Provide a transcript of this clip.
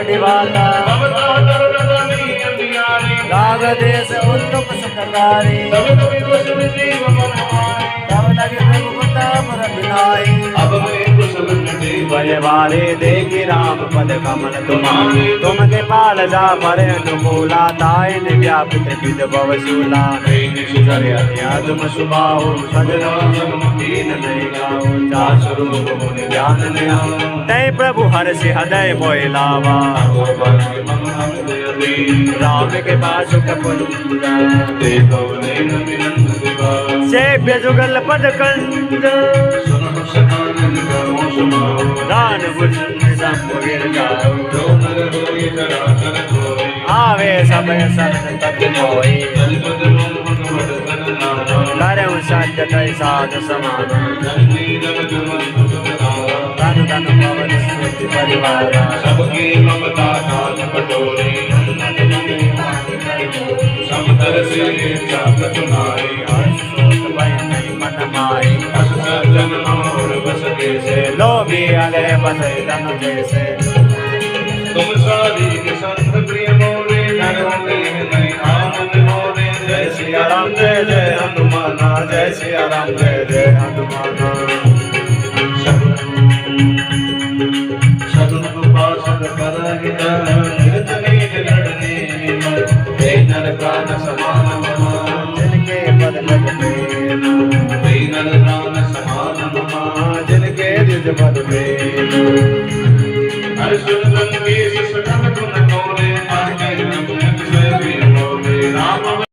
निवाता राग देश उत्तम सुखकारी तब लगे प्रभुता पर बिनाई वाले देखी राम पद कमल तुम्हारी तुम पाल जा पर अनुकूला ताइन व्यापित विद भवशूला तुम सुबाहु सजन नहीं गाओ जा स्वरूप मुनि ज्ञान तय प्रभु हर से हृदय मोय लावा राम के पास सेव्य जुगल पद कंज दान आवे समय सरन तत् मोहि करऊँ सत्य तय साध समान धन धन पवन स्मृति परिवार सबकी ममता दान पटोरी समदर से जागत नारी मन माई जन और बस कैसे लोभी अले बसे धन जैसे तुम सारी के संत प्रिय मोरे धर्मते नहीं आनंद मोरे जय सिया राम जय जय हनुमान जय सिया राम जय जय हनुमान